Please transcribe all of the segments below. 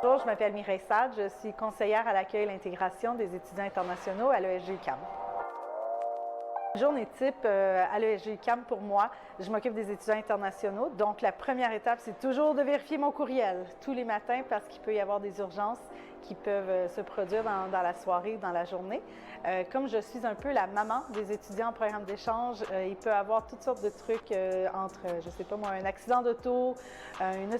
Bonjour, je m'appelle Mireille Sade, je suis conseillère à l'accueil et l'intégration des étudiants internationaux à l'ESG-UQAM. Journée type à l'ESG-UQAM, pour moi, je m'occupe des étudiants internationaux. Donc, la première étape, c'est toujours de vérifier mon courriel tous les matins parce qu'il peut y avoir des urgences qui peuvent se produire dans la soirée, dans la journée. Comme je suis un peu la maman des étudiants en programme d'échange, il peut y avoir toutes sortes de trucs entre, je sais pas moi, un accident d'auto, une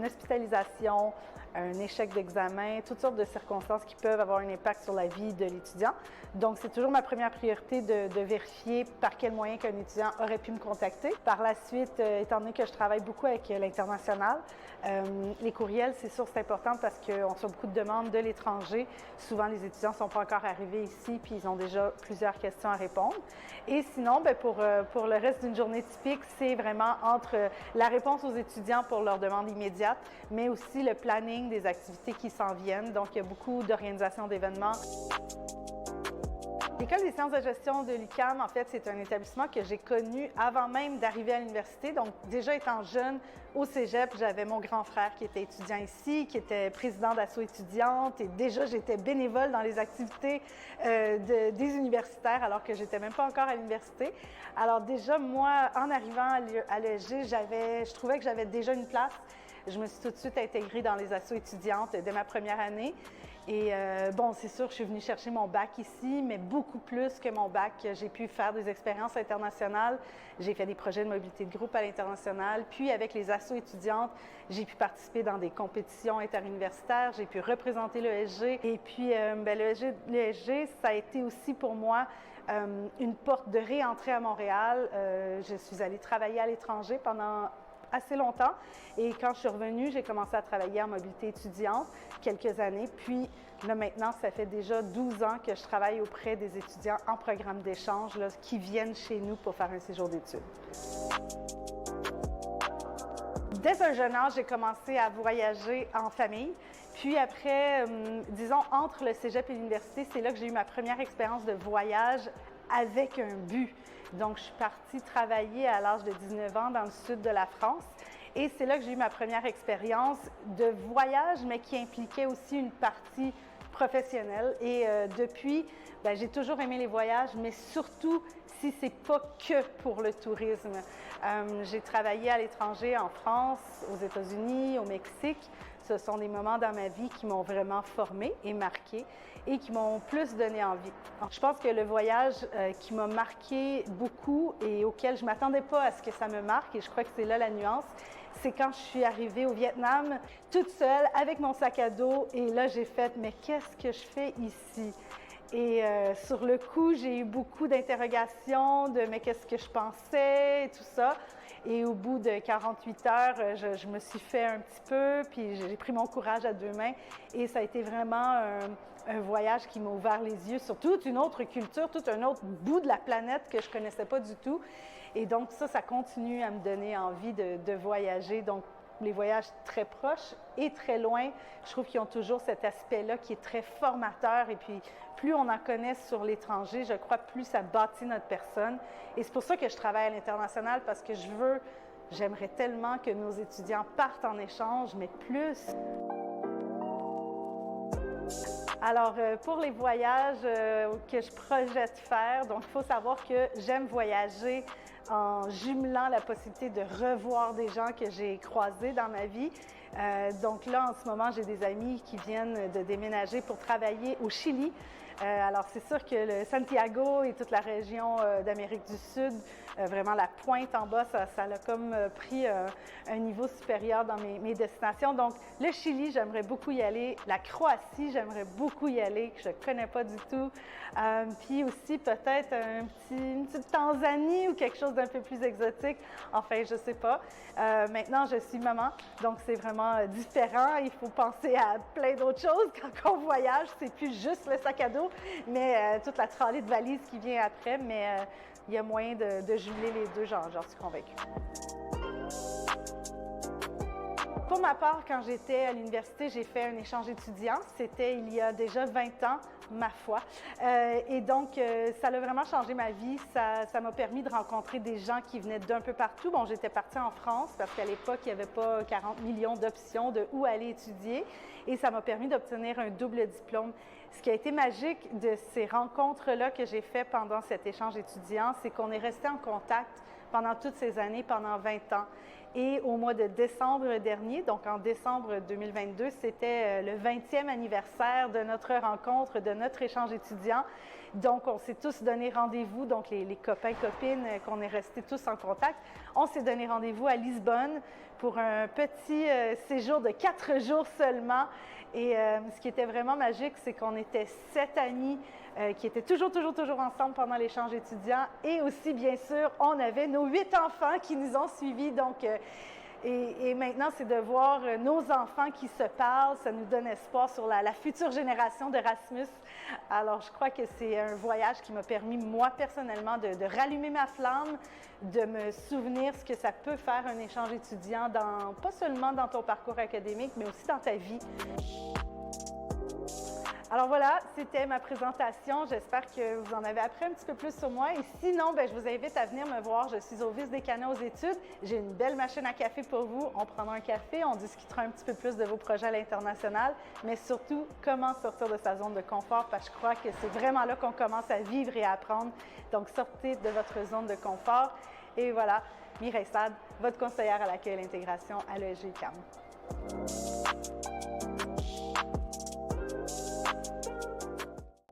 hospitalisation, un échec d'examen, toutes sortes de circonstances qui peuvent avoir un impact sur la vie de l'étudiant. Donc, c'est toujours ma première priorité de vérifier par quel moyen qu'un étudiant aurait pu me contacter. Par la suite, étant donné que je travaille beaucoup avec l'international, les courriels, c'est sûr, c'est important parce qu'on reçoit beaucoup de demandes de l'étranger. Souvent, les étudiants ne sont pas encore arrivés ici, puis ils ont déjà plusieurs questions à répondre. Et sinon, bien, pour le reste d'une journée typique, c'est vraiment entre la réponse aux étudiants pour leurs demandes immédiates, mais aussi le planning des activités qui s'en viennent. Donc, il y a beaucoup d'organisation d'événements. L'École des sciences de gestion de l'UQAM, en fait, c'est un établissement que j'ai connu avant même d'arriver à l'université. Donc, déjà étant jeune, au cégep, j'avais mon grand frère qui était étudiant ici, qui était président d'Asso étudiante. Et déjà, j'étais bénévole dans les activités des universitaires, alors que j'étais même pas encore à l'université. Alors déjà, moi, en arrivant à l'ESG, je trouvais que j'avais déjà une place. Je me suis tout de suite intégrée dans les assos étudiantes dès ma première année. Et bon, c'est sûr, je suis venue chercher mon bac ici, mais beaucoup plus que mon bac. J'ai pu faire des expériences internationales. J'ai fait des projets de mobilité de groupe à l'international. Puis, avec les assos étudiantes, j'ai pu participer dans des compétitions interuniversitaires. J'ai pu représenter l'ESG. Et puis, l'ESG, ça a été aussi pour moi une porte de réentrée à Montréal. Je suis allée travailler à l'étranger pendant assez longtemps. Et quand je suis revenue, j'ai commencé à travailler en mobilité étudiante quelques années. Puis là, maintenant, ça fait déjà 12 ans que je travaille auprès des étudiants en programme d'échange qui viennent chez nous pour faire un séjour d'études. Dès un jeune âge, j'ai commencé à voyager en famille. Puis après, disons, entre le cégep et l'université, c'est là que j'ai eu ma première expérience de voyage avec un but. Donc, je suis partie travailler à l'âge de 19 ans dans le sud de la France. Et c'est là que j'ai eu ma première expérience de voyage, mais qui impliquait aussi une partie professionnelle. Et depuis, bien, j'ai toujours aimé les voyages, mais surtout si c'est pas que pour le tourisme. J'ai travaillé à l'étranger, en France, aux États-Unis, au Mexique. Ce sont des moments dans ma vie qui m'ont vraiment formée et marquée et qui m'ont plus donné envie. Je pense que le voyage qui m'a marqué beaucoup et auquel je ne m'attendais pas à ce que ça me marque, et je crois que c'est là la nuance, c'est quand je suis arrivée au Vietnam toute seule avec mon sac à dos et là j'ai fait « mais qu'est-ce que je fais ici ?» Et sur le coup, j'ai eu beaucoup d'interrogations de « mais qu'est-ce que je pensais ?» et tout ça. Et au bout de 48 heures, je me suis fait un petit peu, puis j'ai pris mon courage à deux mains. Et ça a été vraiment un voyage qui m'a ouvert les yeux sur toute une autre culture, tout un autre bout de la planète que je connaissais pas du tout. Et donc ça continue à me donner envie de voyager. Donc, les voyages très proches et très loin, je trouve qu'ils ont toujours cet aspect-là qui est très formateur. Et puis, plus on en connaît sur l'étranger, je crois, plus ça bâtit notre personne. Et c'est pour ça que je travaille à l'international, parce que j'aimerais tellement que nos étudiants partent en échange, mais plus. Alors, pour les voyages que je projette faire, donc il faut savoir que j'aime voyager en jumelant la possibilité de revoir des gens que j'ai croisés dans ma vie. Donc là, en ce moment, j'ai des amis qui viennent de déménager pour travailler au Chili. Alors, c'est sûr que le Santiago et toute la région d'Amérique du Sud, vraiment la pointe en bas, ça a comme pris un niveau supérieur dans mes destinations. Donc, le Chili, j'aimerais beaucoup y aller. La Croatie, j'aimerais beaucoup y aller, que je ne connais pas du tout. Puis aussi, peut-être une petite Tanzanie ou quelque chose d'un peu plus exotique. Enfin, je ne sais pas. Maintenant, je suis maman, donc c'est vraiment différent. Il faut penser à plein d'autres choses quand on voyage. C'est plus juste le sac à dos, mais toute la tralée de valises qui vient après. Mais il y a moyen de jumeler les deux, j'en suis convaincue. Pour ma part, quand j'étais à l'université, j'ai fait un échange étudiant. C'était il y a déjà 20 ans, ma foi. Et donc, ça a vraiment changé ma vie. Ça m'a permis de rencontrer des gens qui venaient d'un peu partout. Bon, j'étais partie en France parce qu'à l'époque, il n'y avait pas 40 millions d'options de où aller étudier. Et ça m'a permis d'obtenir un double diplôme. Ce qui a été magique de ces rencontres-là que j'ai fait pendant cet échange étudiant, c'est qu'on est resté en contact pendant toutes ces années, pendant 20 ans. Et au mois de décembre dernier, donc en décembre 2022, c'était le 20e anniversaire de notre rencontre, de notre échange étudiant. Donc, on s'est tous donné rendez-vous, donc les copains, copines, qu'on est restés tous en contact. On s'est donné rendez-vous à Lisbonne pour un petit séjour de 4 jours seulement. Et ce qui était vraiment magique, c'est qu'on était 7 amis qui étaient toujours ensemble pendant l'échange étudiant. Et aussi, bien sûr, on avait nos 8 enfants qui nous ont suivis. Donc, et maintenant, c'est de voir nos enfants qui se parlent. Ça nous donne espoir sur la future génération d'Erasmus. Alors, je crois que c'est un voyage qui m'a permis, moi, personnellement, de rallumer ma flamme, de me souvenir ce que ça peut faire un échange étudiant, pas seulement dans ton parcours académique, mais aussi dans ta vie. Alors voilà, c'était ma présentation. J'espère que vous en avez appris un petit peu plus sur moi. Et sinon, je vous invite à venir me voir. Je suis au Vice-Décanat aux études. J'ai une belle machine à café pour vous. On prendra un café, on discutera un petit peu plus de vos projets à l'international, mais surtout, comment sortir de sa zone de confort, parce que je crois que c'est vraiment là qu'on commence à vivre et à apprendre. Donc, sortez de votre zone de confort. Et voilà, Mireille Sade, votre conseillère à l'accueil et l'intégration à l'ESG UQAM.